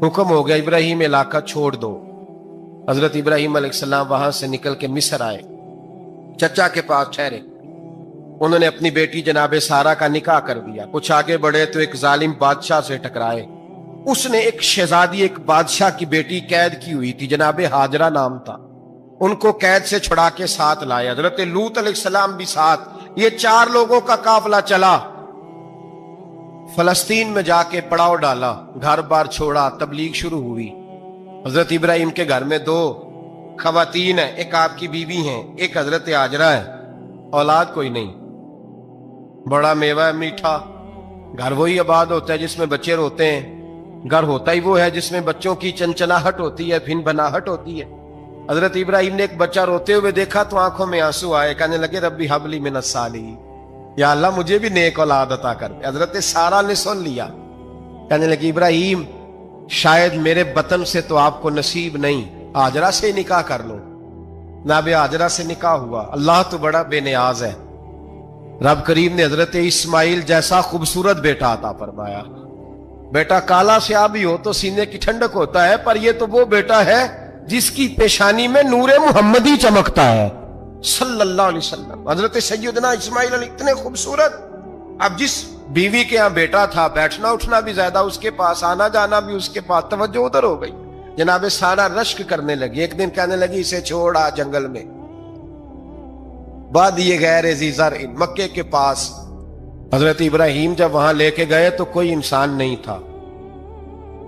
हुक्म हो गया इब्राहिम इलाका छोड़ दो। हजरत इब्राहिम अलैहिस्सलाम वहां से निकल के मिस्र आए, चचा के पास ठहरे। उन्होंने अपनी बेटी जनाबे सारा का निकाह कर दिया। कुछ आगे बढ़े तो एक जालिम बादशाह से टकराए। उसने एक शहजादी, एक बादशाह की बेटी कैद की हुई थी, जनाबे हाजरा नाम था। उनको कैद से छुड़ा के साथ लाए। हजरत लूत अलैहिस्सलाम भी साथ। ये 4 लोगों का काफिला चला। फलस्तीन में जाके पड़ाव डाला, घर बार छोड़ा, तबलीग शुरू हुई। हजरत इब्राहिम के घर में 2 खवातीन है, एक आपकी बीवी हैं, एक हजरत हाजरा है। औलाद कोई नहीं। बड़ा मेवा है मीठा। घर वही आबाद होता है जिसमें बच्चे रोते हैं। घर होता ही वो है जिसमें बच्चों की चंचनाहट होती है, भिन बनाहट होती है। हजरत इब्राहिम ने एक बच्चा रोते हुए देखा तो आंखों में आंसू आए। कहने लगे रब्बी हबली मिनस सालिहीन, या अल्लाह मुझे भी नेक औलाद अता कर दे। हजरत सारा ने सुन लिया। कहने लगी इब्राहिम शायद मेरे बतन से तो आपको नसीब नहीं, हाजरा से निकाह कर लो। नाबे हाजरा से निकाह हुआ। अल्लाह तो बड़ा बेनियाज है। रब करीम ने हजरत इस्माइल जैसा खूबसूरत बेटा अता फरमाया। बेटा काला स्याह भी हो तो सीने की ठंडक होता है, पर यह तो वो बेटा है जिसकी पेशानी में नूरे मुहम्मदी चमकता है सल्लल्लाहु अलैहि वसल्लम। हजरत सैयदना इस्माइल अली इतने खूबसूरत। अब जिस बीवी के यहाँ बेटा था, बैठना उठना भी ज्यादा उसके पास, आना जाना भी उसके पास, तवज्जो उधर हो गई। जनाबे सारा रश्क करने लगी। एक दिन कहने लगी इसे छोड़ आ जंगल में, बाद ये गैर ज़ीज़र मक्के के पास। हजरत इब्राहिम जब वहां लेके गए तो कोई इंसान नहीं था,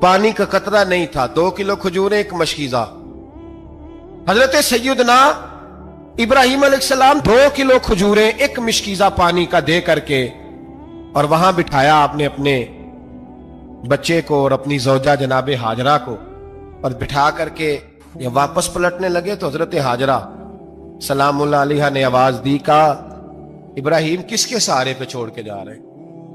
पानी का कतरा नहीं था, 2 किलो खजूरें, एक मशकीजा। हजरत सैयदना इब्राहिम अलैहिस्सलाम 2 किलो खजूरें, एक मशकीजा पानी का दे करके और वहां बिठाया आपने अपने बच्चे को और अपनी ज़ौजा जनाबे हाजरा को, और बिठा करके ये वापस पलटने लगे तो हजरत हाजरा सलामुल्लाह अलैहा ने आवाज दी, कहा इब्राहिम किसके सहारे पे छोड़ के जा रहे हैं?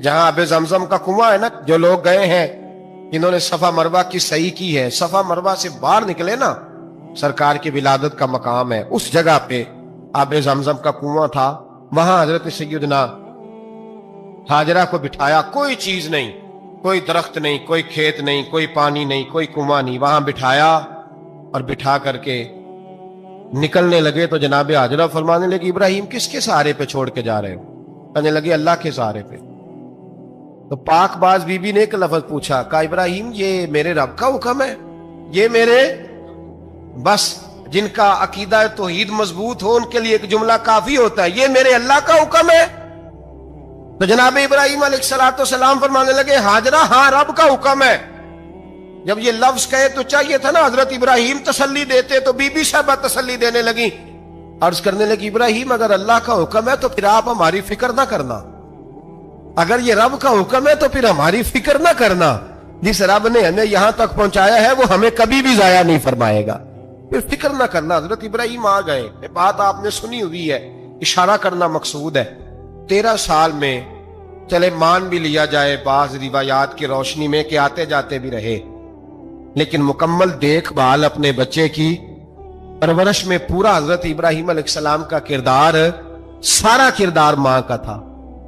जहां अबे जमजम का कुआं है ना, जो लोग गए हैं, इन्होंने सफा मरवा की सही की है, सफा मरवा से बाहर निकले ना, सरकार की विलादत का मकाम है, उस जगह पे आबे जमजम का कुआं था। वहां हजरत सैयदना हाजरा को बिठाया। कोई चीज नहीं, कोई दरख्त नहीं, कोई खेत नहीं, कोई पानी नहीं, कोई कुआं नहीं। वहां बिठाया और बिठा करके निकलने लगे तो जनाबे हाजरा फरमाने लगी इब्राहिम किसके सहारे पे छोड़ के जा रहे हो? कहने लगे अल्लाह के सहारे पे। तो पाकबाज बीबी ने एक लफ्ज पूछा, कहा इब्राहिम ये मेरे रब का हुक्म है? ये मेरे बस जिनका अकीदा तौहीद मजबूत हो उनके लिए एक जुमला काफी होता है, ये मेरे अल्लाह का हुक्म है? तो जनाब इब्राहिम अलैहिस्सलाम फरमाने लगे हाजरा हाँ रब का हुक्म है। जब ये लफ्ज कहे तो चाहिए था ना हजरत इब्राहिम तसल्ली देते, तो बीबी साहबा तसल्ली देने लगी। अर्ज करने लगी इब्राहिम अगर अल्लाह का हुक्म है तो फिर आप हमारी फिक्र ना करना। अगर ये रब का हुक्म है तो फिर हमारी फिक्र ना करना। जिस रब ने हमें यहां तक पहुंचाया है वो हमें कभी भी जाया नहीं फरमाएगा, फिर फिक्र ना करना। हजरत इब्राहिम आ गए। बात आपने सुनी हुई है, इशारा करना मकसूद है। 13 साल में चले मान भी लिया जाए बाज रिवायात की रोशनी में कि आते जाते भी रहे, लेकिन मुकम्मल देखभाल अपने बच्चे की परवरिश में पूरा हजरत इब्राहिम अलैहिस्सलाम का किरदार, सारा किरदार मां का था।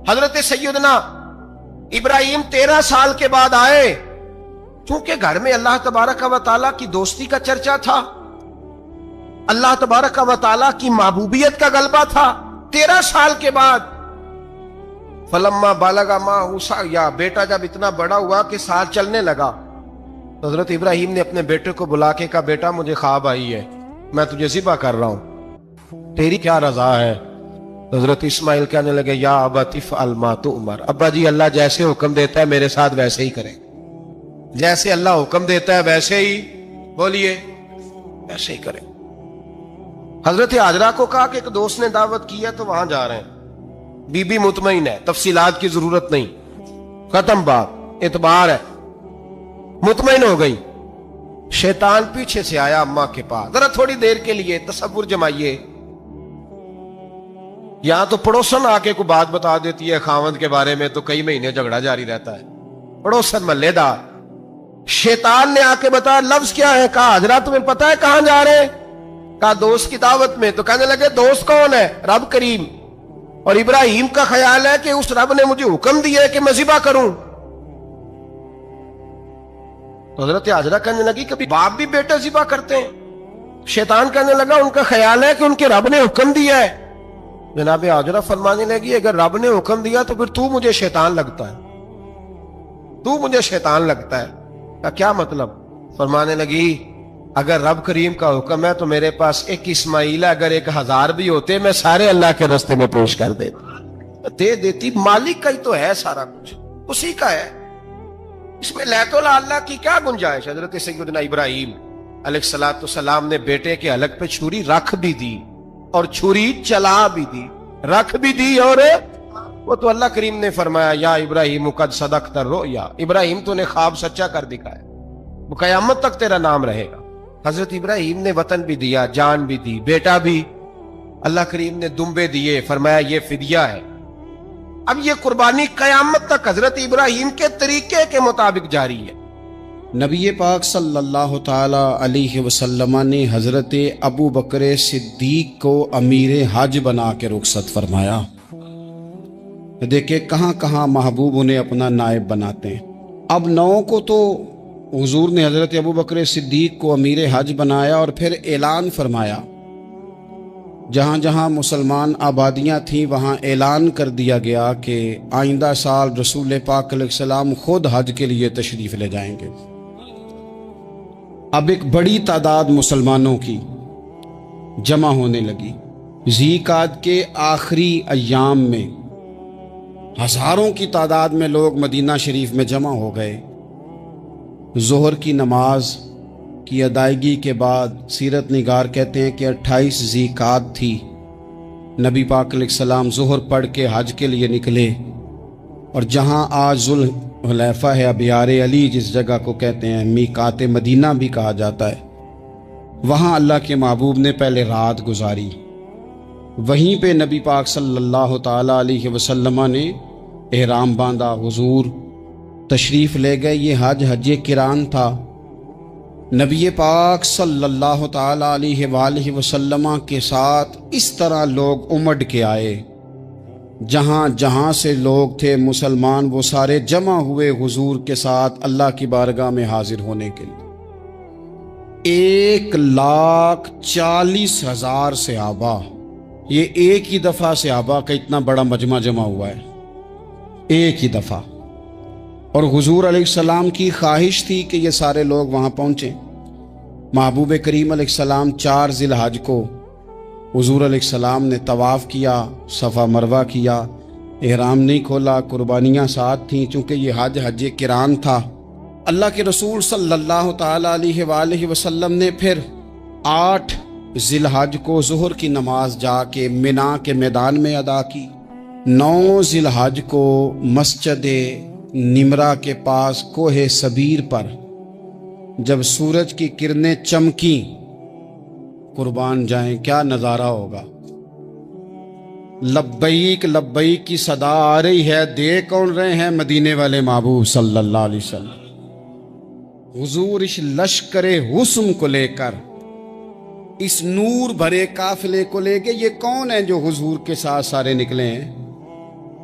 हजरत सैयदना इब्राहिम 13 साल के बाद आए। चूंकि घर में अल्लाह तबारक व तआला की दोस्ती का चर्चा था, अल्लाह तबारक व तआला की महबूबियत का गलबा था। 13 साल के बाद फलम्मा बालगा माहूसा, या बेटा जब इतना बड़ा हुआ कि साथ चलने लगा, तो हजरत इब्राहिम ने अपने बेटे को बुला के कहा बेटा मुझे ख्वाब आई है, मैं तुझे ज़िबा कर रहा हूं, तेरी क्या रजा है? तो हजरत इस्माइल कहने लगे या अबती फ़अल मा तुअमर, अब्बा जी अल्लाह जैसे हुक्म देता है मेरे साथ वैसे ही करें। जैसे अल्लाह हुक्म देता है वैसे ही बोलिए, वैसे ही करें। हजरत हाजरा को कहा कि एक दोस्त ने दावत की है तो वहां जा रहे हैं। बीबी मुतमईन है, तफसीलात की जरूरत नहीं, खत्म बात, इतबार है, मुतमईन हो गई। शैतान पीछे से आया अम्मा के पास, जरा थोड़ी देर के लिए तसव्वुर जमाइए, यहां तो पड़ोसन आके कोई बात बता देती है खावंद के बारे में तो कई महीने झगड़ा जारी रहता है, पड़ोसन मल्लेदार। शैतान ने आके बताया लफ्ज क्या है? कहा हाजरा तुम्हें पता है कहां जा रहे हैं? कहा दोस्त की दावत में। तो कहने लगे दोस्त कौन है? रब करीम। और इब्राहिम का ख्याल है कि उस रब ने मुझे हुक्म दिया है कि मैं ज़िबा करूं। تو حضرت حاجرہ کہنے لگی کبھی باپ بھی بیٹا ذبح کرتے ہیں؟ شیطان کہنے لگا ان کا خیال ہے کہ ان کے رب نے حکم دیا ہے۔ جناب حاجرہ فرمانے لگی اگر رب نے حکم دیا تو پھر تو مجھے شیطان لگتا ہے، تو مجھے شیطان لگتا ہے۔ کا کیا مطلب؟ فرمانے لگی اگر رب کریم کا حکم ہے تو میرے پاس ایک اسماعیل ہے، اگر 1000 بھی ہوتے میں سارے اللہ کے راستے میں پیش کر دیتی، دے دیتی۔ مالک کا ہی تو ہے سارا کچھ، اسی کا ہے، اس میں لیت اللہ کی کیا گنجائش؟ حضرت سیدنا ابراہیم علیہ السلام نے بیٹے کے حلق پہ چھری رکھ بھی دی اور چھری چلا بھی دی، رکھ بھی دی، اور وہ تو اللہ کریم نے فرمایا یا ابراہیم قد صدقت الرؤیا، ابراہیم تو نے خواب سچا کر دکھایا، وہ قیامت تک تیرا نام رہے گا۔ حضرت ابراہیم نے وطن بھی دیا، جان بھی دی، بیٹا بھی، اللہ کریم نے دمبے دیے، فرمایا یہ فدیہ ہے۔ اب یہ قربانی قیامت تک حضرت ابراہیم کے طریقے کے مطابق جاری ہے۔ نبی پاک صلی اللہ تعالی علیہ وسلم نے حضرت ابو بکر صدیق کو امیر حج بنا کے رخصت فرمایا۔ دیکھیں کہاں کہاں محبوب انہیں اپنا نائب بناتے ہیں۔ اب 9 کو تو حضور نے حضرت ابو بکر صدیق کو امیر حج بنایا اور پھر اعلان فرمایا، جہاں جہاں مسلمان آبادیاں تھیں وہاں اعلان کر دیا گیا کہ آئندہ سال رسول پاک علیہ السلام خود حج کے لیے تشریف لے جائیں گے۔ اب ایک بڑی تعداد مسلمانوں کی جمع ہونے لگی۔ ذی قعدہ کے آخری ایام میں ہزاروں کی تعداد میں لوگ مدینہ شریف میں جمع ہو گئے۔ ظہر کی نماز کی ادائیگی کے بعد سیرت نگار کہتے ہیں کہ 28 ذی قعدہ تھی، نبی پاک علیہ السلام ظہر پڑھ کے حج کے لیے نکلے، اور جہاں آج ذوالحلیفہ ہے، ابیار علی جس جگہ کو کہتے ہیں، میقات مدینہ بھی کہا جاتا ہے، وہاں اللہ کے محبوب نے پہلے رات گزاری۔ وہیں پہ نبی پاک صلی اللہ تعالی علیہ وسلم نے احرام باندھا، حضور تشریف لے گئے۔ یہ حج قران تھا۔ نبی پاک صلی اللہ تعالی علیہ وآلہ وسلم کے ساتھ اس طرح لوگ امڈ کے آئے، جہاں جہاں سے لوگ تھے مسلمان وہ سارے جمع ہوئے حضور کے ساتھ اللہ کی بارگاہ میں حاضر ہونے کے لیے۔ 1,40,000 صحابہ، یہ ایک ہی دفعہ صحابہ کا اتنا بڑا مجمع جمع ہوا ہے، ایک ہی دفعہ۔ اور حضور علیہ السلام کی خواہش تھی کہ یہ سارے لوگ وہاں پہنچیں۔ محبوب کریم علیہ السلام 4 ذی الحج کو حضور علیہ السلام نے طواف کیا، صفا مروہ کیا، احرام نہیں کھولا، قربانیاں ساتھ تھیں، چونکہ یہ حج قران تھا۔ اللہ کے رسول صلی اللہ تعالی علیہ وآلہ وسلم نے پھر 8 ذی الحج کو ظہر کی نماز جا کے منا کے میدان میں ادا کی۔ 9 ذی الحج کو مسجد نمرہ کے پاس کوہ صبیر پر جب سورج کی کرنیں چمکیں، قربان جائیں کیا نظارہ ہوگا۔ لبیک لبیک کی صدا آ رہی ہے، دے کون رہے ہیں؟ مدینے والے محبوب صلی اللہ علیہ وسلم۔ حضور اس لشکر حسن کو لے کر، اس نور بھرے قافلے کو لے کے، یہ کون ہیں جو حضور کے ساتھ سارے نکلے ہیں؟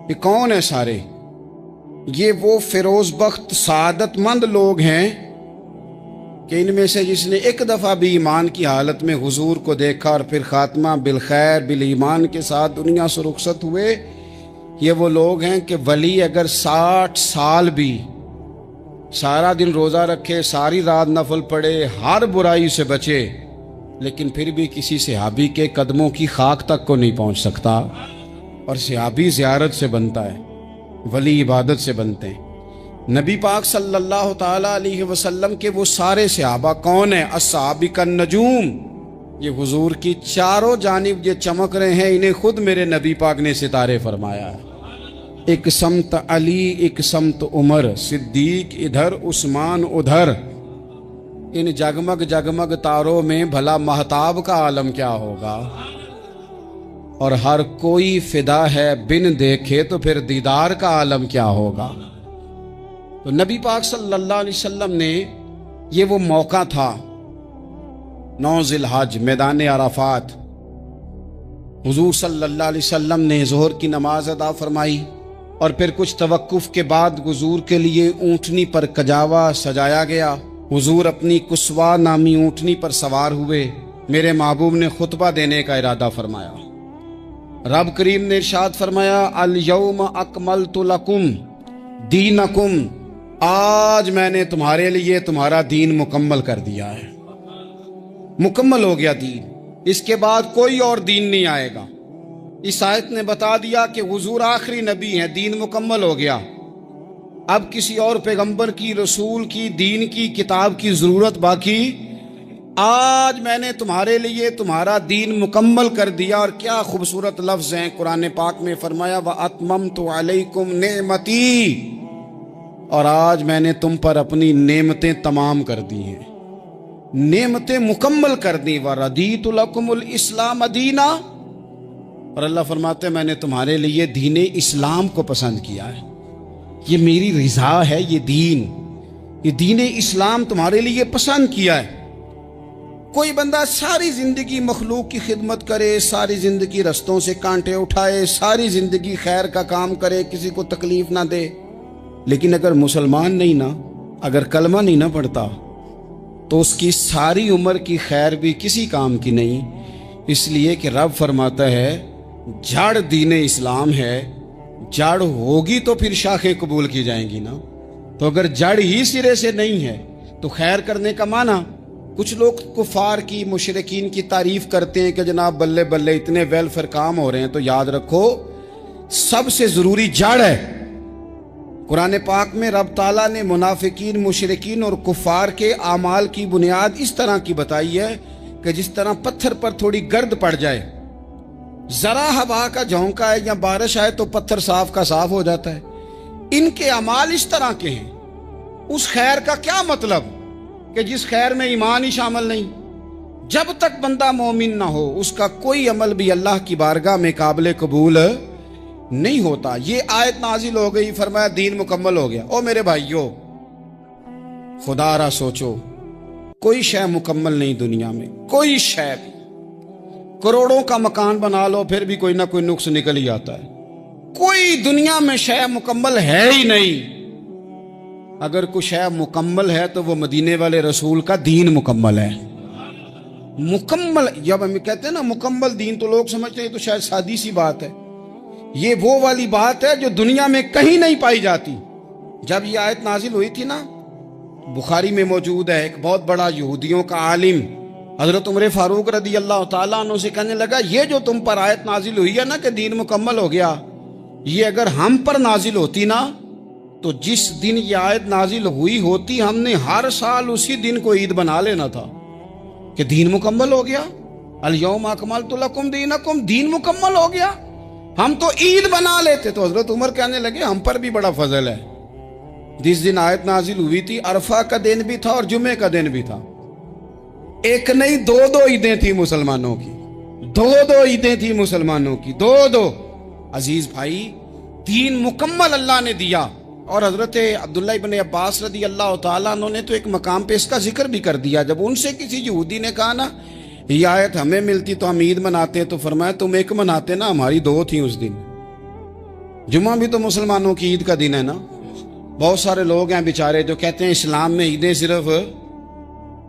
یہ کون ہیں سارے؟ یہ وہ فیروز بخت سعادت مند لوگ ہیں کہ ان میں سے جس نے ایک دفعہ بھی ایمان کی حالت میں حضور کو دیکھا اور پھر خاتمہ بالخیر بالایمان کے ساتھ دنیا سے رخصت ہوئے، یہ وہ لوگ ہیں کہ ولی اگر 60 سال بھی سارا دن روزہ رکھے، ساری رات نفل پڑھے، ہر برائی سے بچے، لیکن پھر بھی کسی صحابی کے قدموں کی خاک تک کو نہیں پہنچ سکتا۔ اور صحابی زیارت سے بنتا ہے، ولی عبادت سے بنتے ہیں۔ نبی پاک صلی اللہ تعالی علیہ وسلم کے وہ سارے صحابہ کون ہیں؟ الصحابہ النجوم، یہ حضور کی چاروں جانب یہ چمک رہے ہیں، انہیں خود میرے نبی پاک نے ستارے فرمایا ہے۔ ایک سمت علی، ایک سمت عمر، صدیق ادھر، عثمان ادھر۔ ان جگمگ جگمگ تاروں میں بھلا مہتاب کا عالم کیا ہوگا؟ اور ہر کوئی فدا ہے بن دیکھے تو پھر دیدار کا عالم کیا ہوگا؟ تو نبی پاک صلی اللہ علیہ وسلم نے یہ وہ موقع تھا، 9 ذی الحج میدان عرفات، حضور صلی اللہ علیہ وسلم نے ظہر کی نماز ادا فرمائی، اور پھر کچھ توقف کے بعد حضور کے لیے اونٹنی پر کجاوا سجایا گیا، हुजूर अपनी कुस्वा नामी ऊँटनी पर सवार हुए। मेरे महबूब ने खुतबा देने का इरादा फरमाया। रब करीम ने इरशाद फरमाया, अल यौम अकमलतु लकुम दीनकुम, आज मैंने तुम्हारे लिए तुम्हारा दीन मुकम्मल कर दिया है। मुकम्मल हो गया दीन, इसके बाद कोई और दीन नहीं आएगा। इस आयत ने बता दिया कि हुजूर आखिरी नबी हैं, दीन मुकम्मल हो गया। अब किसी और पैगंबर की, रसूल की, दीन की, किताब की जरूरत बाकी। आज मैंने तुम्हारे लिए तुम्हारा दीन मुकम्मल कर दिया। और क्या खूबसूरत लफ्ज हैं कुरान पाक में फरमाया, व अतममतु अलैकुम नेमती, और आज मैंने तुम पर अपनी नेमतें तमाम कर दी हैं, नेमतें मुकम्मल कर दी। व रदीतु लकुमुल इस्लाम दीना, और अल्लाह फरमाते हैं मैंने तुम्हारे लिए दीन इस्लाम को पसंद किया है, ये मेरी रिजा है, ये दीन इस्लाम तुम्हारे लिए पसंद किया है। कोई बंदा सारी जिंदगी मखलूक की खिदमत करे, सारी जिंदगी रस्तों से कांटे उठाए, सारी जिंदगी खैर का काम करे, किसी को तकलीफ ना दे, लेकिन अगर मुसलमान नहीं ना, अगर कलमा नहीं ना पढ़ता, तो उसकी सारी उम्र की खैर भी किसी काम की नहीं। इसलिए कि रब फरमाता है जड़ दीन इस्लाम है, जड़ होगी तो फिर शाखें कबूल की जाएंगी ना। तो अगर जड़ ही सिरे से नहीं है तो खैर करने का माना। कुछ लोग कुफार की, मुशरिकीन की तारीफ करते हैं कि जनाब बल्ले बल्ले इतने वेलफेयर काम हो रहे हैं। तो याद रखो सबसे जरूरी जड़ है। कुरान पाक में रब ताला ने मुनाफिकीन, मुशरिकीन और कुफार के आमाल की बुनियाद इस तरह की बताई है कि जिस तरह पत्थर पर थोड़ी गर्द पड़ जाए, जरा हवा का झोंका है या बारिश आए तो पत्थर साफ का साफ हो जाता है। इनके अमाल इस तरह के हैं। उस खैर का क्या मतलब कि जिस खैर में ईमान ही शामिल नहीं। जब तक बंदा मोमिन ना हो उसका कोई अमल भी अल्लाह की बारगाह में काबिल कबूल नहीं होता। ये आयत नाजिल हो गई, फरमाया दीन मुकम्मल हो गया। ओ मेरे भाइयों, खुदारा सोचो, कोई शय मुकम्मल नहीं दुनिया में, कोई शय भी। करोड़ों का मकान बना लो फिर भी कोई ना कोई नुक्स निकल ही आता है। कोई दुनिया में शय मुकम्मल है ही नहीं। अगर कुछ शय मुकम्मल है तो वो मदीने वाले रसूल का दीन मुकम्मल है। मुकम्मल, जब हम कहते हैं ना मुकम्मल दीन, तो लोग समझते हैं तो शायद सादी सी बात है। ये वो वाली बात है जो दुनिया में कहीं नहीं पाई जाती। जब ये आयत नाजिल हुई थी ना, बुखारी में मौजूद है, एक बहुत बड़ा यहूदियों का आलिम हजरत उमर फारूक रदी अल्लाह ताला अन्हु से कहने लगा, ये जो तुम पर आयत नाजिल हुई है ना कि दीन मुकम्मल हो गया, ये अगर हम पर नाजिल होती ना, तो जिस दिन ये आयत नाजिल हुई होती हमने हर साल उसी दिन को ईद बना लेना था कि दीन मुकम्मल हो गया। अल यौम अकमलतु लकुम दीनकुम, दीन मुकम्मल हो गया। हम तो ईद बना लेते। तो हजरत उमर कहने लगे हम पर भी बड़ा फजल है। जिस दिन आयत नाजिल हुई थी अरफा का दिन भी था और जुमे का दिन भी था। एक नहीं दो ईदें थी मुसलमानों की, दो ईदें थी मुसलमानों की, दो। अजीज भाई, दीन मुकम्मल अल्लाह ने दिया। और हजरत अब्दुल्लाह इब्न अब्बास रदी अल्लाह ताला अन्हु ने तो एक मकाम पे इसका जिक्र भी कर दिया। जब उनसे किसी यहूदी ने कहा ना ये आयत हमें मिलती तो हम ईद मनाते, तो फरमाया तुम एक मनाते ना, हमारी दो थी उस दिन। जुम्मा भी तो मुसलमानों की ईद का दिन है ना। बहुत सारे लोग हैं बेचारे जो कहते हैं इस्लाम में ईदें सिर्फ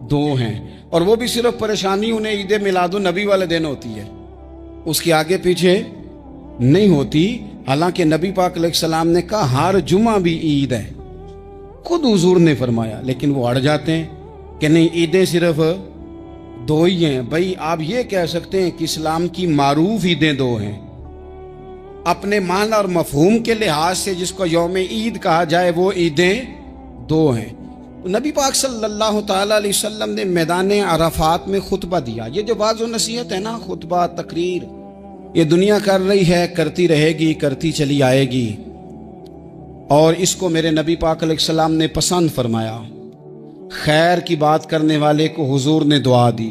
दो हैं, और वो भी सिर्फ परेशानी उन्हें ईद मिलादुन नबी वाले दिन होती है, उसके आगे पीछे नहीं होती। हालांकि नबी पाक अलैहिस्सलाम ने कहा हर जुमा भी ईद है, खुद हुजूर ने फरमाया, लेकिन वो अड़ जाते हैं कि नहीं ईदें सिर्फ दो ही हैं। भाई आप ये कह सकते हैं कि इस्लाम की मारूफ ईदें दो हैं, अपने मान और मफहूम के लिहाज से जिसको यौम ईद कहा जाए वो ईदें दो हैं। नबी पाक सल्लल्लाहु ताला अलैहि वसल्लम ने मैदान अराफात में खुतबा दिया। ये जो वाज़ व नसीहत है ना, खुतबा तकरीर, ये दुनिया कर रही है, करती रहेगी, करती चली आएगी। और इसको मेरे नबी पाक अलैहिस्सलाम ने पसंद फरमाया। खैर की बात करने वाले को हुजूर ने दुआ दी।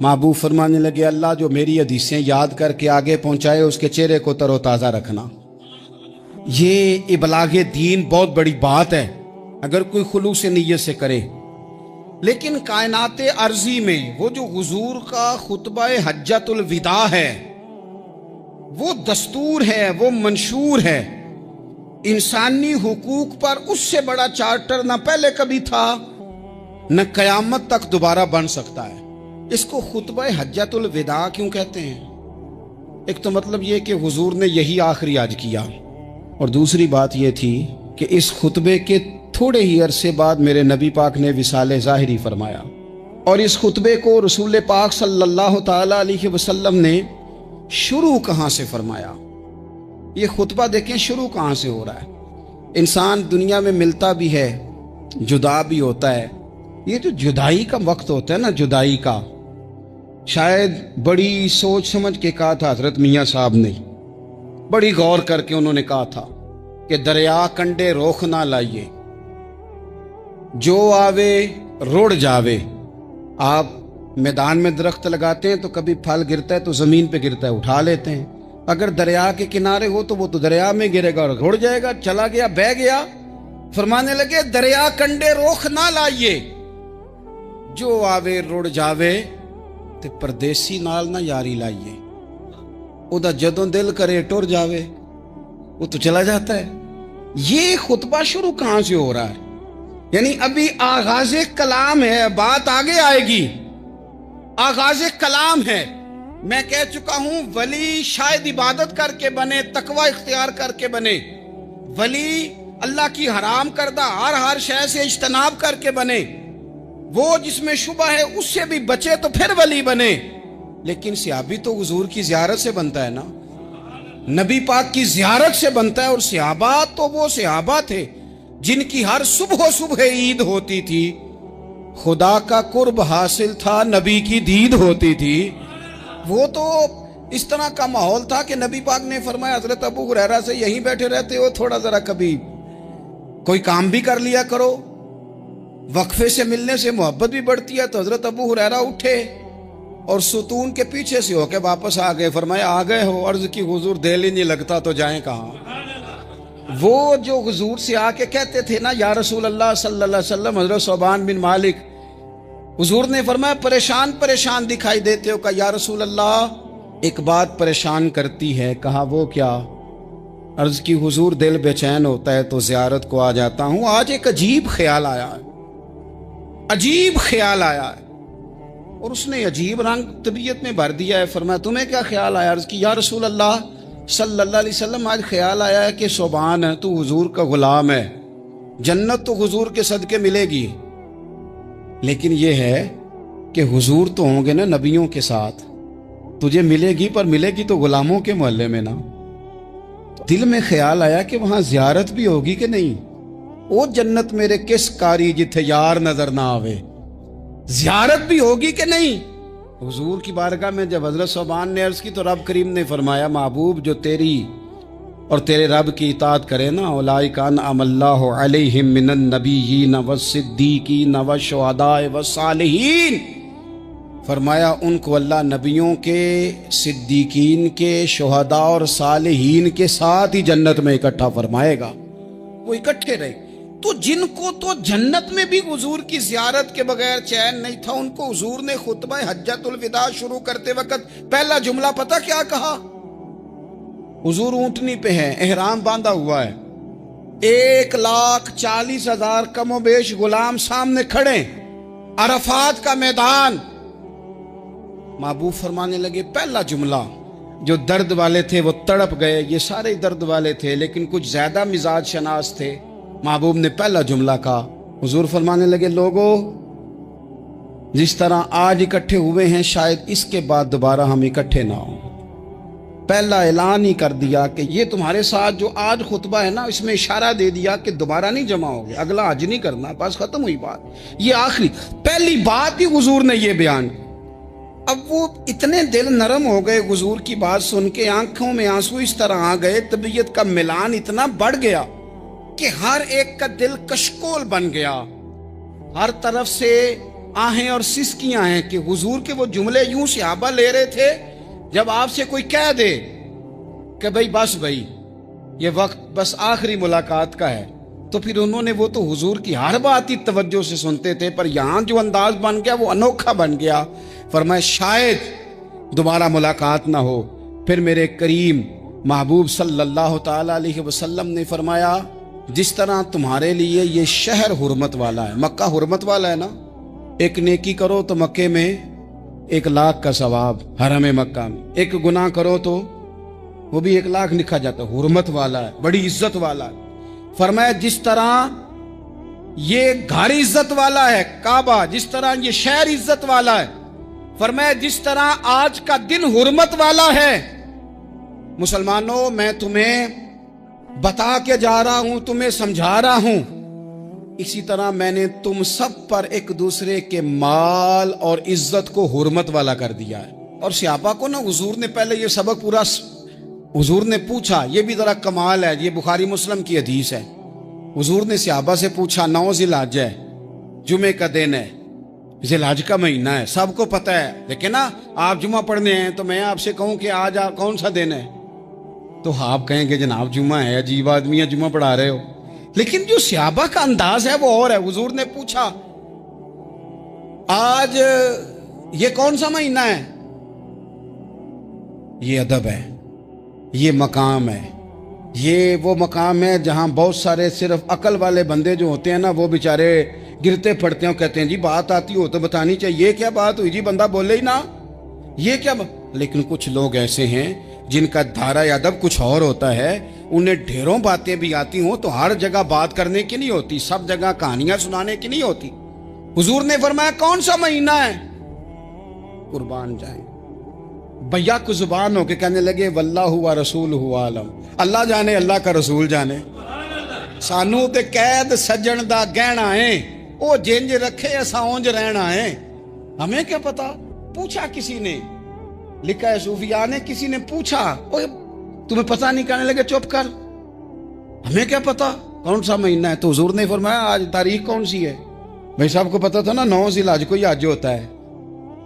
महबूब फरमाने लगे, अल्लाह जो मेरी हदीसें याद करके आगे पहुंचाए उसके चेहरे को तरोताज़ा रखना। ये इबलागे दीन बहुत बड़ी बात है अगर कोई खुलूस नीयत से करे। लेकिन कायनाते अर्जी में वो जो हुजूर का खुतबा हज्जतुल विदा है, वो दस्तूर है, वो मंशूर है। इंसानी हुकूक पर उससे बड़ा चार्टर ना पहले कभी था न कयामत तक दोबारा बन सकता है। इसको खुतबा हज्जतुल विदा क्यों कहते हैं? एक तो मतलब ये कि हुजूर ने यही आखिरी हज किया, और दूसरी बात ये थी कि इस खुतबे के थोड़े ही अरसे बाद मेरे नबी पाक ने विसाले ज़ाहिरी फरमाया, और इस खुतबे को रसूल पाक सल्लल्लाहु ताला अलैहि वसल्लम ने शुरू कहाँ से फरमाया? ये खुतबा देखें शुरू कहाँ से हो रहा है। इंसान दुनिया में मिलता भी है, जुदा भी होता है। ये जो जुदाई का वक्त होता है ना, जुदाई का, शायद बड़ी सोच समझ के कहा था हजरत मियाँ साहब ने, बड़ी गौर करके उन्होंने कहा था कि दरिया कंडे रोख ना लाइए, जो आवे रुड़ जावे। आप मैदान में दरख्त लगाते हैं तो कभी फल गिरता है तो जमीन पे गिरता है, उठा लेते हैं। अगर दरिया के किनारे हो तो वो तो दरिया में गिरेगा और रुड़ जाएगा, चला गया, बह गया। फरमाने लगे दरिया कंडे रोख ना लाइए, जो आवे रुड़ जावे, ते परदेसी नाल ना यारी लाइए। ओदा जदों दिल करे टुर जावे, वो तो चला जाता है। ये खुतबा शुरू कहां से हो रहा है? यानी अभी आगाज़े कलाम है, बात आगे आएगी। आगाज़े कलाम है। मैं कह चुका हूं वली शायद इबादत करके बने, तकवा इख्तियार करके बने। वली अल्लाह की हराम करदा हर शय से इज्तनाब करके बने। वो जिसमें शुबा है उससे भी बचे तो फिर वली बने। लेकिन सहाबी तो हुजूर की ज़ियारत से बनता है ना, नबी पाक की ज़ियारत से बनता है। और सहाबा तो वो सहाबा थे जिनकी हर सुबह ईद होती थी। खुदा का कुर्ब हासिल था, नबी की दीद होती थी। वो तो इस तरह का माहौल था कि नबी पाक ने फरमाया हजरत अबू हुरैरा से, यहीं बैठे रहते हो, थोड़ा जरा कभी कोई काम भी कर लिया करो। वक्फे से मिलने से मोहब्बत भी बढ़ती है। तो हजरत अबू हुरैरा उठे और सुतून के पीछे से होके वापस आ गए। फरमाया आ गए हो? अर्ज की हुजूर दिल ही नहीं लगता तो जाएं कहाँ। वो जो हुजूर से आके कहते थे ना, या रसूल अल्लाह सल्लल्लाहु अलैहि वसल्लम, हजरत सोबान बिन मालिक, हुजूर ने फरमाया परेशान परेशान दिखाई देते हो। कहा या रसूल अल्लाह एक बात परेशान करती है। कहा वो क्या? अर्ज की हुजूर दिल बेचैन होता है तो ज़ियारत को आ जाता हूँ। आज एक अजीब ख्याल आया है, अजीब ख्याल आया है। और उसने अजीब रंग तबीयत में भर दिया है। फरमाया तुम्हें क्या ख्याल आया? अर्ज की या रसूल अल्लाह सल्लल्लाहु अलैहि वसल्लम, आज ख्याल आया है कि सोबान है, तू हुजूर का गुलाम है, जन्नत तो हुजूर के सदके मिलेगी। लेकिन यह है कि हुजूर तो होंगे ना नबियों के साथ, तुझे मिलेगी, पर मिलेगी तो गुलामों के मोहल्ले में ना। तो दिल में ख्याल आया कि वहां ज़ियारत भी होगी कि नहीं। ओ जन्नत मेरे किस कारी जिथे यार नजर ना आवे, ज़ियारत भी होगी कि नहीं। हुजूर की बारगाह में जब हजरत सोबान ने अर्ज की तो रब करीम ने फरमाया महबूब जो तेरी और तेरे रब की इताअत करे ना, उलाइका अनअमल्लाहु अलैहिम मिनन नबिय्यीन वस्सिद्दीकीन वशुहदाए वस्सालिहीन, फरमाया उनको अल्लाह नबियों के, सिद्दीकीन के, शुहदा और सालिहीन के साथ ही जन्नत में इकट्ठा फरमाएगा। वो इकट्ठे रहे। तो जिनको तो जन्नत में भी हुजूर की ज़ियारत के बगैर चैन नहीं था, उनको हुजूर ने खुतबा हज्जतुल विदा शुरू करते वक्त पहला जुमला पता क्या कहा? हुजूर ऊंटनी पे है, एहराम बांधा हुआ है, 1,40,000 कमोबेश गुलाम सामने खड़े, अरफात का मैदान। महबूब फरमाने लगे पहला जुमला, जो दर्द वाले थे वो तड़प गए, ये सारे दर्द वाले थे लेकिन कुछ ज्यादा मिजाज शनास थे। महबूब ने पहला जुमला कहा। हुजूर फरमाने लगे लोगो, जिस तरह आज इकट्ठे हुए हैं शायद इसके बाद दोबारा हम इकट्ठे ना हों। पहला ऐलान ही कर दिया कि ये तुम्हारे साथ जो आज खुतबा है ना, इसमें इशारा दे दिया कि दोबारा नहीं जमा होगे, अगला हज नहीं करना, बस खत्म हुई बात। ये आखिरी पहली बात ही हुजूर ने ये बयान। अब वो इतने दिल नरम हो गए हुजूर की बात सुन के, आंखों में आंसू इस तरह आ गए, तबीयत का मिलान इतना बढ़ गया कि हर एक का दिल कशकोल बन गया। हर तरफ से आहें और सिसकियां हैं कि हुजूर के वो जुमले यूं सहाबा ले रहे थे जब आपसे कोई कह दे कि भाई बस भाई ये वक्त बस आखिरी मुलाकात का है, तो फिर उन्होंने वो तो हुजूर की हर बात ही तवज्जो से सुनते थे, पर यहां जो अंदाज बन गया वो अनोखा बन गया। फरमाया शायद दोबारा मुलाकात ना हो। फिर मेरे करीम महबूब सल्लल्लाहु ताला अलैहि वसल्लम ने फरमाया जिस तरह तुम्हारे लिए ये शहर हुर्मत वाला है, मक्का हुर्मत वाला है ना, एक नेकी करो तो मक्के में 1 लाख का सवाब, हरम मक्का में। एक गुनाह करो तो वो भी 1 लाख लिखा जाता है। हुर्मत वाला है, बड़ी इज्जत वाला है। फरमाया जिस तरह ये घर इज्जत वाला है काबा, जिस तरह ये शहर इज्जत वाला है, फरमाया जिस तरह आज का दिन हुर्मत वाला है। मुसलमानों, मैं तुम्हें बता के जा रहा हूं, तुम्हें समझा रहा हूं, इसी तरह मैंने तुम सब पर एक दूसरे के माल और इज्जत को हुर्मत वाला कर दिया है। और सहाबा को ना हुजूर ने पहले ये सबक पूरा, हुजूर ने पूछा, ये भी जरा कमाल है, ये बुखारी मुस्लिम की हदीस है। हुजूर ने सहाबा से पूछा, 9 ज़िलहज है, जुमे का दिन है, ज़िलहज का महीना है, सबको पता है, लेकिन ना आप जुमा पढ़ने हैं तो मैं आपसे कहूं कि आज कौन सा दिन है, तो आप कहेंगे जनाब जुमा है, अजीब आदमी है, जुमा पढ़ा रहे हो। लेकिन जो सहाबा का अंदाज है वो और है। हुजूर ने पूछा, आज ये कौन सा महीना है? ये अदब है, ये मकाम है, ये वो मकाम है जहां बहुत सारे सिर्फ अकल वाले बंदे जो होते हैं ना, वो बेचारे गिरते पड़ते हैं, कहते हैं जी बात आती हो तो बतानी चाहिए, ये क्या बात हुई जी, बंदा बोले ही ना, ये क्या लेकिन कुछ लोग ऐसे हैं जिनका धारा अदब कुछ और होता है, उन्हें ढेरों बातें भी आती हों तो हर जगह बात करने की नहीं होती, सब जगह कहानियां सुनाने की नहीं होती। हुजूर ने फरमाया कौन सा महीना है? कुर्बान जाए भैया को जुबान होके कहने लगे वल्लाहु व रसूलुहु आलम, अल्लाह जाने, अल्लाह का रसूल जाने। सानू ते कैद सज्जन दा गहना है, ओ जिंज रखे असा उंज रहना है, हमें क्या पता। पूछा किसी ने, लिखा है सूफिया ने, किसी ने पूछा, ओए तुम्हें पता नहीं? कहने लगे चुप कर, हमें क्या पता कौन सा महीना है। तो हुजूर ने फरमाया आज तारीख कौन सी है? भाई साहब को पता था ना 9 ज़िलहज को ही आज होता है,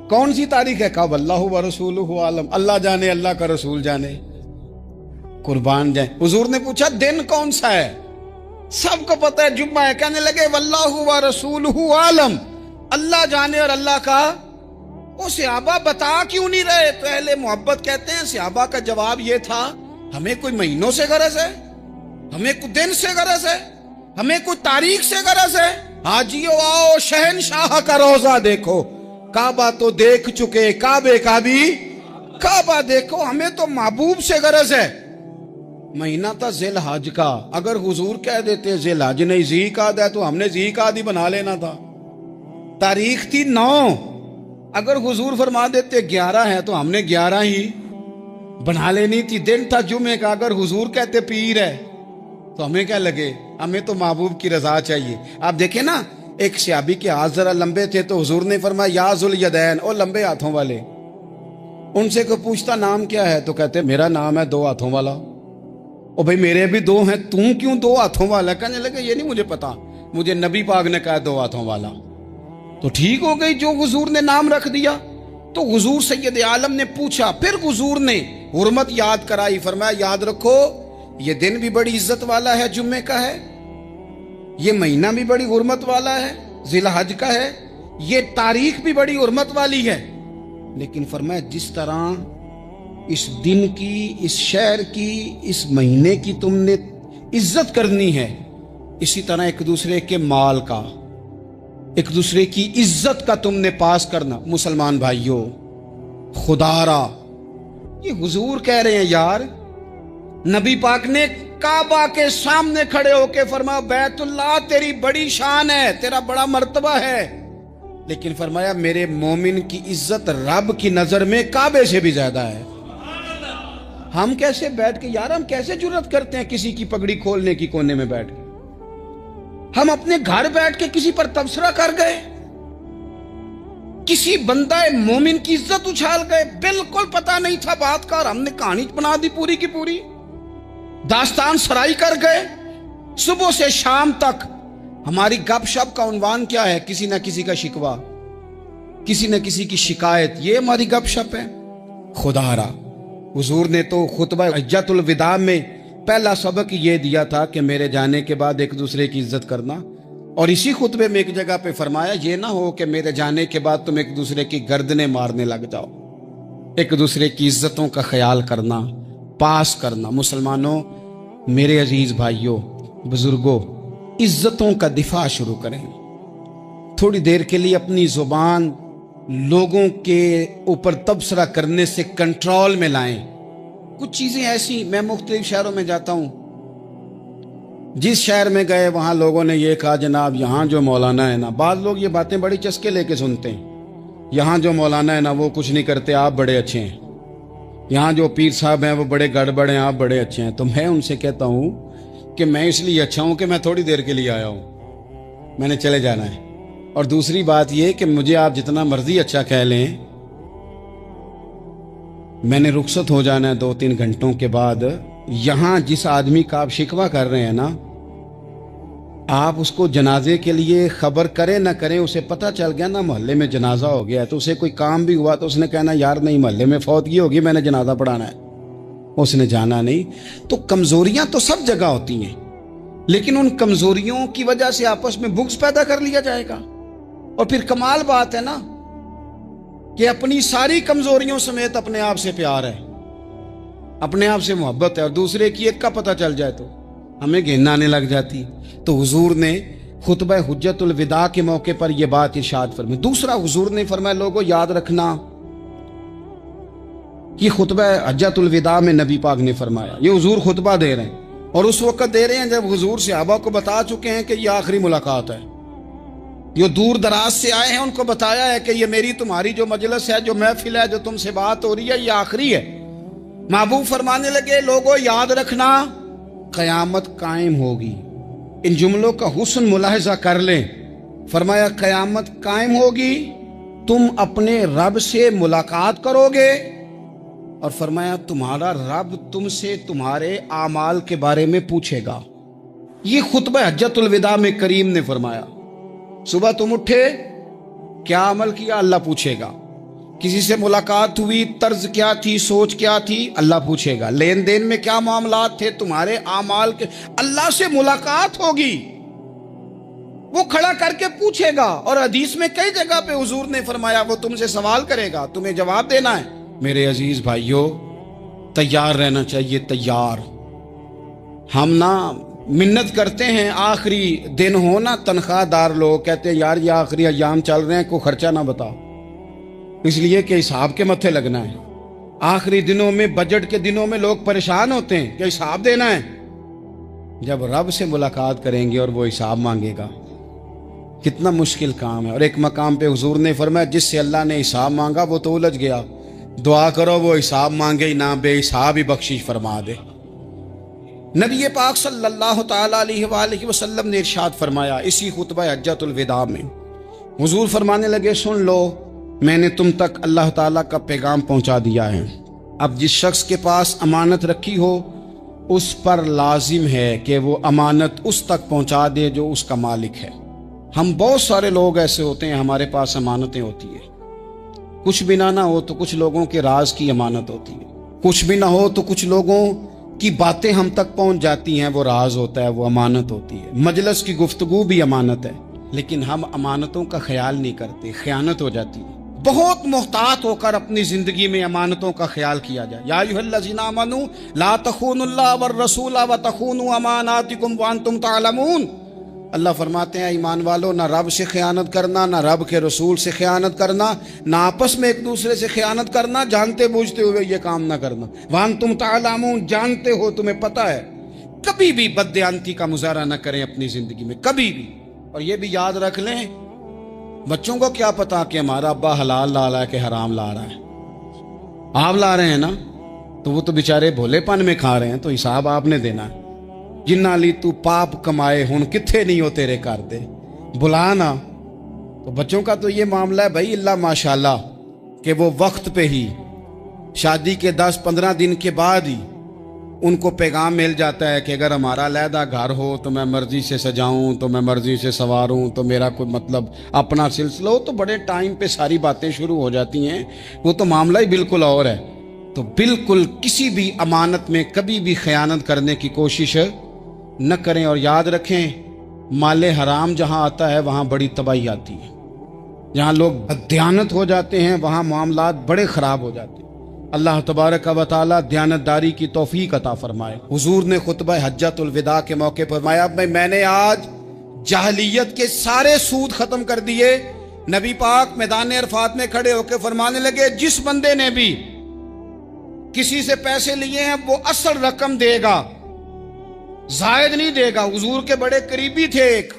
कौन सी तारीख है? कहा वल्लाहु व रसूलुहु आलम, अल्लाह जाने, अल्लाह का रसूल जाने। कुर्बान जाए। हुजूर ने पूछा दिन कौन सा है? सबको पता है जुम्मा है। कहने लगे वल्लाहु व रसूलुहु आलम, अल्लाह जाने और अल्लाह का। वो सहाबा बता क्यों नहीं रहे? तो अहले मोहब्बत कहते हैं सहाबा का जवाब ये था, हमें कोई महीनों से गरज है, हमें कोई दिन से गरज है, हमें कोई तारीख से गरज है। हाजियो आओ शहनशाह का रोजा देखो, काबा तो देख चुके, काबे का भी काबा देखो, हमें तो महबूब से गरज है। महीना था ज़िलहज का, अगर हुजूर कह देते ज़िलहज नहीं ज़ीक़ाद है तो हमने ज़ीक़ाद ही बना लेना था। तारीख थी 9, अगर हुजूर फरमा देते 11 है तो हमने 11 ही बना लेनी थी। दिन था जुमे का, अगर हुजूर कहते पीर है तो हमें क्या लगे, हमें तो महबूब की रजा चाहिए। आप देखें ना, एक सहाबी के हाथ जरा लंबे थे तो हुजूर ने फरमाया या जुल यदैन, ओ लंबे हाथों वाले। उनसे कोई पूछता नाम क्या है तो कहते मेरा नाम है 2 हाथों वाला। ओ भाई मेरे भी 2 हैं, तू क्यों 2 हाथों वाला? कहने लगे ये नहीं मुझे पता, मुझे नबी पाक ने कहा 2 हाथों वाला। तो ठीक हो गई, जो हुजूर ने नाम रख दिया। तो हुजूर सैयद आलम ने पूछा, फिर हुजूर ने हुर्मत याद कराई, फरमाया याद रखो ये दिन भी बड़ी इज्जत वाला है, जुम्मे का है, ये महीना भी बड़ी हुर्मत वाला है, ज़िलहज का है, ये तारीख भी बड़ी हुर्मत वाली है। लेकिन फरमाया जिस तरह इस दिन की, इस शहर की, इस महीने की तुमने इज्जत करनी है, इसी तरह एक दूसरे के माल का, एक दूसरे की इज्जत का तुमने पास करना। मुसलमान भाइयों, खुदारा ये हुजूर कह रहे हैं यार, नबी पाक ने काबा के सामने खड़े होके फरमाया बैतुल्लाह तेरी बड़ी शान है, तेरा बड़ा मर्तबा है, लेकिन फरमाया मेरे मोमिन की इज्जत रब की नजर में काबे से भी ज्यादा है। हम कैसे बैठ के यार, हम कैसे जुर्रत करते हैं किसी की पगड़ी खोलने की कोने में बैठ के? हम अपने घर बैठ के किसी पर तबसरा कर गए, किसी बंदा मोमिन की इज्जत उछाल गए, बिल्कुल पता नहीं था बात का, और हमने कहानी बना दी पूरी की पूरी, दास्तान सराई कर गए। सुबह से शाम तक हमारी गपशप का उन्वान क्या है? किसी न किसी का शिकवा, किसी न किसी की शिकायत, ये हमारी गपशप है। खुदारा हुजूर ने तो खुतबा हज्जतुल विदा में पहला सबक ये दिया था कि मेरे जाने के बाद एक दूसरे की इज्जत करना, और इसी खुतबे में एक जगह पे फरमाया ये ना हो कि मेरे जाने के बाद तुम एक दूसरे की गर्दनें मारने लग जाओ। एक दूसरे की इज्जतों का ख्याल करना, पास करना। मुसलमानों, मेरे अजीज भाइयों, बुजुर्गों, इज्जतों का दिफा शुरू करें, थोड़ी देर के लिए अपनी जुबान लोगों के ऊपर तबसरा करने से कंट्रोल में लाएं। कुछ चीजें ऐसी, मैं मुख्तलिफ शहरों में जाता हूं, जिस शहर में गए वहां लोगों ने ये कहा जनाब यहाँ जो मौलाना है ना, बाद लोग ये बातें बड़ी चस्के लेके सुनते हैं, यहाँ जो मौलाना है ना वो कुछ नहीं करते, आप बड़े अच्छे हैं, यहाँ जो पीर साहब हैं वो बड़े गड़बड़ हैं, आप बड़े अच्छे हैं। तो मैं उनसे कहता हूँ कि मैं इसलिए अच्छा हूँ कि मैं थोड़ी देर के लिए आया हूँ, मैंने चले जाना है। और दूसरी बात ये कि मुझे आप जितना मर्जी अच्छा कह लें, मैंने रुखसत हो जाना है 2-3 घंटों के बाद। यहाँ जिस आदमी का आप शिकवा कर रहे हैं ना, आप उसको जनाजे के लिए खबर करें ना करें, उसे पता चल गया ना मोहल्ले में जनाजा हो गया है, तो उसे कोई काम भी हुआ तो उसने कहना यार नहीं मोहल्ले में फौतगी होगी, मैंने जनाजा पढ़ाना है, उसने जाना नहीं। तो कमजोरियां तो सब जगह होती हैं, लेकिन उन कमजोरियों की वजह से आपस में बुग़्ज़ पैदा कर लिया जाएगा। और फिर कमाल बात है ना कि अपनी सारी कमजोरियों समेत अपने आप से प्यार है, अपने आप से मोहब्बत है, और दूसरे की एक का पता चल जाए तो हमें घिन आने लग जाती। तो हुजूर ने खुतबा हुज्जतुल विदा के मौके पर यह बात इरशाद फरमाई। दूसरा, हुजूर ने फरमाया लोगों याद रखना कि खुतबा हज्जतुल विदा में नबी पाक ने फरमाया, ये हुजूर खुतबा दे रहे हैं और उस वक्त दे रहे हैं जब हुजूर सहाबा को बता चुके हैं कि ये आखिरी मुलाकात है। जो दूर दराज से आए हैं उनको बताया है कि ये मेरी तुम्हारी जो मजलिस है, जो महफिल है, जो तुमसे बात हो रही है, ये आखिरी है। महबूब फरमाने लगे लोगों याद रखना कयामत कायम होगी। इन जुमलों का हुस्न मुलाहिजा कर लें। फरमाया कयामत कायम होगी, तुम अपने रब से मुलाकात करोगे, और फरमाया तुम्हारा रब तुमसे तुम्हारे आमाल के बारे में पूछेगा। ये खुतबा हज्जतुल विदा में करीम ने फरमाया, सुबह तुम उठे, क्या अमल किया, अल्लाह पूछेगा। किसी से मुलाकात हुई, तर्ज क्या थी, सोच क्या थी, अल्लाह पूछेगा। लेन देन में क्या मामलात थे, तुम्हारे आमाल के, अल्लाह से मुलाकात होगी, वो खड़ा करके पूछेगा। और हदीस में कई जगह पे हुजूर ने फरमाया वो तुमसे सवाल करेगा, तुम्हें जवाब देना है। मेरे अजीज भाइयों, तैयार रहना चाहिए, तैयार। हम ना मिन्नत करते हैं आखिरी दिन हो ना, तनख्वाहदार लोग कहते हैं यार ये आखिरी अयाम चल रहे हैं, कोई खर्चा ना बताओ, इसलिए कि हिसाब के मत्थे लगना है। आखिरी दिनों में, बजट के दिनों में लोग परेशान होते हैं कि हिसाब देना है। जब रब से मुलाकात करेंगे और वो हिसाब मांगेगा, कितना मुश्किल काम है। और एक मकाम पे हुजूर ने फरमाया जिससे अल्लाह ने हिसाब मांगा वो तो उलझ गया, दुआ करो वो हिसाब मांगे ही ना, बेहिसाब ही बख्शिश फरमा दे। नबी पाक सल्लल्लाहु तआला अलैहि वसल्लम ने इरशाद फरमाया इसी खुतबा हज्जतुल विदा में, हुजूर फरमाने लगे सुन लो, मैंने तुम तक अल्लाह ताला का पैगाम पहुंचा दिया है। अब जिस शख्स के पास अमानत रखी हो उस पर लाजिम है कि वो अमानत उस तक पहुंचा दे जो उसका मालिक है। हम बहुत सारे लोग ऐसे होते हैं, हमारे पास अमानतें होती है, कुछ भी ना हो तो कुछ लोगों के राज की अमानत होती है, कुछ भी ना हो तो कुछ लोगों की बातें हम तक पहुंच जाती हैं, वो राज होता है, वो अमानत होती है। मजलिस की गुफ्तगू भी अमानत है, लेकिन हम अमानतों का ख्याल नहीं करते, खयानत हो जाती है। बहुत मोहतात होकर अपनी जिंदगी में अमानतों का ख्याल किया जाए। या अय्युहल्लज़ीना आमनू ला तखूनुल्लाह वर रसूला व तखूनु अमानातिकुम व अंतुम तालमून। अल्लाह फरमाते हैं ईमान वालों, ना रब से खयानत करना, ना रब के रसूल से खयानत करना, ना आपस में एक दूसरे से खयानत करना, जानते बूझते हुए ये काम ना करना। व अंतुम तालमून, जानते हो, तुम्हें पता है। कभी भी बददियानती का मुजाहरा न करें अपनी जिंदगी में, कभी भी। और ये भी याद रख लें, बच्चों को क्या पता कि हमारा अब्बा हलाल ला रहा है कि हराम ला रहा है। आप ला रहे हैं ना, तो वो तो बेचारे भोलेपन में खा रहे हैं, तो हिसाब आपने देना है। जिन्ना ली तू पाप कमाए हुण किथे नहीं हो तेरे घर दे, बुला ना। तो बच्चों का तो ये मामला है भाई, अल्लाह माशाल्लाह कि वो वक्त पे ही, शादी के 10-15 दिन के बाद ही उनको पैगाम मिल जाता है कि अगर हमारा अलहदा घर हो तो मैं मर्जी से सजाऊं, तो मैं मर्जी से संवारूं, तो मेरा कोई मतलब अपना सिलसिला हो, तो बड़े टाइम पे सारी बातें शुरू हो जाती हैं। वो तो मामला ही बिल्कुल और है। तो बिल्कुल किसी भी अमानत में कभी भी खयानत करने की कोशिश न करें। और याद रखें, माले हराम जहां आता है वहां बड़ी तबाही आती है। जहां लोग बददियानत हो जाते हैं वहां मामलात बड़े खराब हो जाते हैं। अल्लाह तबारक व तआला दयानतदारी की तौफीक अता फरमाए। हुजूर ने खुतबा हज्जतुल विदा के मौके पर फरमाया, मैंने आज جاہلیت کے سارے سود ختم کر دیے. نبی پاک میدان عرفات میں کھڑے ہو کے فرمانے لگے جس بندے نے بھی کسی سے پیسے لیے ہیں وہ اصل رقم دے گا, زائد نہیں دے گا. حضور کے بڑے قریبی تھے ایک,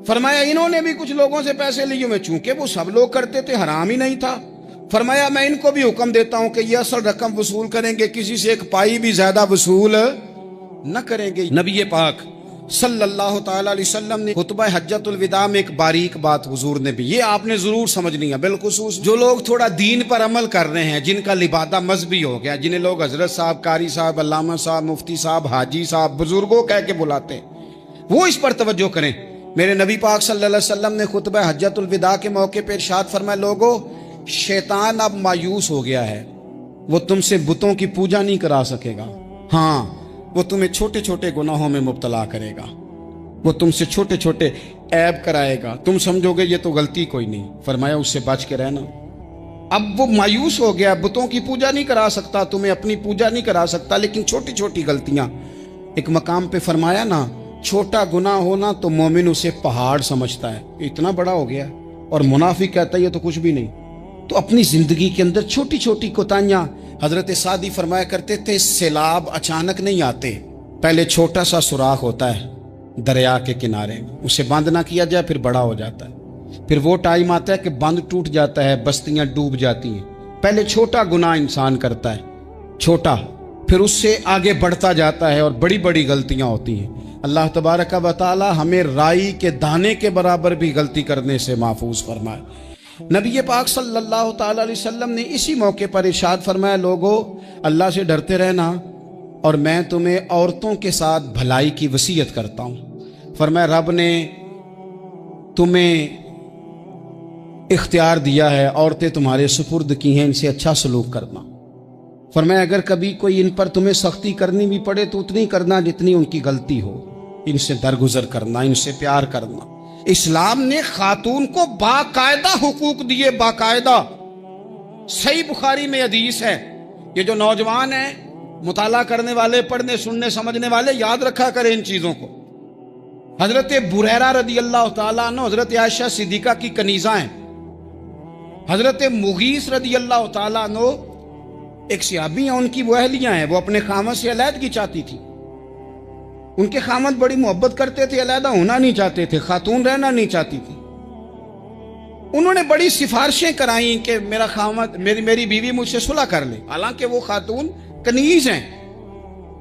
فرمایا انہوں نے بھی کچھ لوگوں سے پیسے لیے ہوئے, چونکہ وہ سب لوگ کرتے تھے, حرام ہی نہیں تھا. فرمایا میں ان کو بھی حکم دیتا ہوں کہ یہ اصل رقم وصول کریں گے, کسی سے ایک پائی بھی زیادہ وصول نہ کریں گے. نبی پاک صلی اللہ تعالی علیہ وسلم نے خطبہ حجۃ الوداع میں ایک باریک بات حضور نے بھی, یہ آپ نے ضرور سمجھنی ہے, بالخصوص جو لوگ تھوڑا دین پر عمل کر رہے ہیں, جن کا لبادہ مذہبی ہو گیا, جنہیں لوگ حضرت صاحب, قاری صاحب, علامہ صاحب, مفتی صاحب, حاجی صاحب, بزرگوں کہہ کے بلاتے ہیں, وہ اس پر توجہ کریں. میرے نبی پاک صلی اللہ علیہ وسلم نے خطبہ حجۃ الوداع کے موقع پہ ارشاد فرمایا, لوگو شیطان اب مایوس ہو گیا ہے, وہ تم سے بتوں کی پوجا نہیں کرا سکے گا, ہاں وہ تمہیں چھوٹے چھوٹے گناہوں میں مبتلا کرے گا, وہ تم سے چھوٹے چھوٹے عیب کرائے گا, تم سمجھو گے یہ تو غلطی کوئی نہیں. فرمایا اس سے بچ کے رہنا. اب وہ مایوس ہو گیا, بتوں کی پوجا نہیں کرا سکتا, تمہیں اپنی پوجا نہیں کرا سکتا, لیکن چھوٹی چھوٹی غلطیاں. ایک مقام پہ فرمایا نا, چھوٹا گناہ ہونا تو مومن اسے پہاڑ سمجھتا ہے, اتنا بڑا ہو گیا, اور منافق کہتا ہے یہ تو کچھ بھی نہیں. تو اپنی زندگی کے اندر چھوٹی چھوٹی کوتاہیاں, حضرت سعدی فرمایا کرتے تھے سیلاب اچانک نہیں آتے, پہلے چھوٹا سا سوراخ ہوتا ہے دریا کے کنارے, اسے بند نہ کیا جائے پھر بڑا ہو جاتا ہے, پھر وہ ٹائم آتا ہے کہ بند ٹوٹ جاتا ہے, بستیاں ڈوب جاتی ہیں. پہلے چھوٹا گناہ انسان کرتا ہے, چھوٹا, پھر اس سے آگے بڑھتا جاتا ہے اور بڑی بڑی غلطیاں ہوتی ہیں. اللہ تبارک و تعالی ہمیں رائی کے دانے کے برابر بھی غلطی کرنے سے محفوظ فرمائے. نبی پاک صلی اللہ تعالی علیہ وسلم نے اسی موقع پر ارشاد فرمایا, لوگو اللہ سے ڈرتے رہنا, اور میں تمہیں عورتوں کے ساتھ بھلائی کی وصیت کرتا ہوں. فرمایا رب نے تمہیں اختیار دیا ہے, عورتیں تمہارے سپرد کی ہیں, ان سے اچھا سلوک کرنا. فرمایا اگر کبھی کوئی ان پر تمہیں سختی کرنی بھی پڑے تو اتنی کرنا جتنی ان کی غلطی ہو, ان سے درگزر کرنا, ان سے پیار کرنا. اسلام نے خاتون کو باقاعدہ حقوق دیے, باقاعدہ. صحیح بخاری میں حدیث ہے, یہ جو نوجوان ہیں, مطالعہ کرنے والے, پڑھنے سننے سمجھنے والے, یاد رکھا کریں ان چیزوں کو. حضرت بریرہ رضی اللہ تعالیٰ عنہ حضرت عائشہ صدیقہ کی کنیزہ ہیں. حضرت مغیث رضی اللہ تعالیٰ عنہ ایک صحابی ہیں, ان کی وہ اہلیہ ہیں, وہ اپنے خامد سے علیحدگی چاہتی تھی. ان کے خامد بڑی محبت کرتے تھے, علیحدہ ہونا نہیں چاہتے تھے, خاتون رہنا نہیں چاہتی تھی. انہوں نے بڑی سفارشیں کرائیں کہ میرا خامد, میری بیوی مجھ سے صلح کر لے, حالانکہ وہ خاتون کنیز ہیں,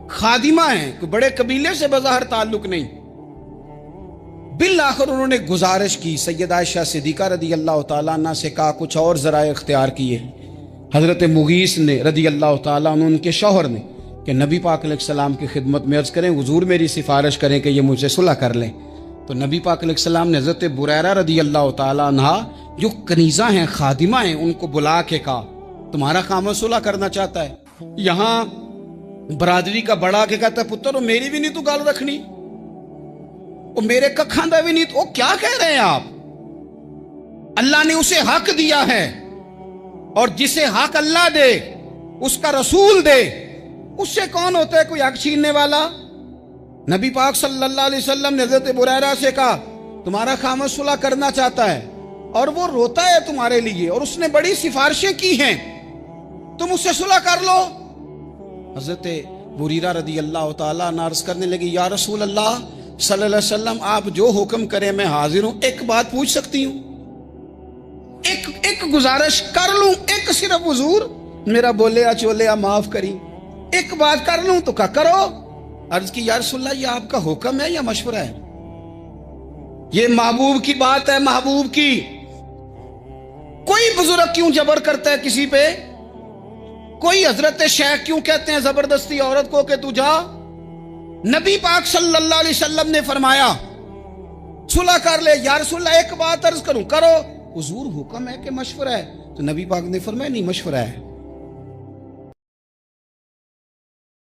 خادمہ ہیں, کوئی بڑے قبیلے سے بظاہر تعلق نہیں. بالآخر انہوں نے گزارش کی, سیدہ عائشہ صدیقہ رضی اللہ تعالیٰ عنہ سے کہا, کچھ اور ذرائع اختیار کیے. حضرت مغیث نے رضی اللہ تعالیٰ عنہ, ان کے شوہر نے, کہ نبی پاک علیہ السلام کی خدمت میں عرض کریں, حضور میری سفارش کریں کہ یہ مجھ سے صلح کر لیں. تو نبی پاک علیہ السلام نے حضرت بریرہ رضی اللہ تعالیٰ عنہ جو کنیزہ ہیں, خادمہ ہیں, ان کو بلا کے کہا تمہارا خامد صلح کرنا چاہتا ہے. یہاں برادری کا بڑا کے کہتا ہے, پتر میری بھی نہیں تو گال رکھنی, وہ میرے ککھاں دا بھی نہیں تو, کیا کہہ رہے ہیں آپ؟ اللہ نے اسے حق دیا ہے, اور جسے حق اللہ دے اس کا رسول دے, اس سے کون ہوتا ہے کوئی حق چھیننے والا؟ نبی پاک صلی اللہ علیہ وسلم نے حضرت بریرہ سے کہا تمہارا خامد صلح کرنا چاہتا ہے اور وہ روتا ہے تمہارے لیے, اور اس نے بڑی سفارشیں کی ہیں, تم اس سے صلح کر لو. حضرت بریرہ رضی اللہ تعالیٰ عنہ عرض کرنے لگی, یا رسول اللہ صلی اللہ علیہ وسلم آپ جو حکم کریں میں حاضر ہوں, ایک بات پوچھ سکتی ہوں, ایک گزارش کر لوں, ایک صرف حضور میرا بولیا چولیا معاف کری, ایک بات کر لوں تو کہا کرو. عرض کی یا رسول اللہ یہ آپ کا حکم ہے یا مشورہ ہے؟ یہ محبوب کی بات ہے, محبوب کی. کوئی بزرگ کیوں جبر کرتا ہے کسی پہ؟ کوئی حضرت شیخ کیوں کہتے ہیں زبردستی عورت کو کہ تو جا؟ نبی پاک صلی اللہ علیہ وسلم نے فرمایا صلح کر لے. یا رسول اللہ ایک بات عرض کروں, کرو. حضور حکم ہے کہ مشورہ ہے؟ تو نبی پاک نے فرمایا نہیں مشورہ ہے.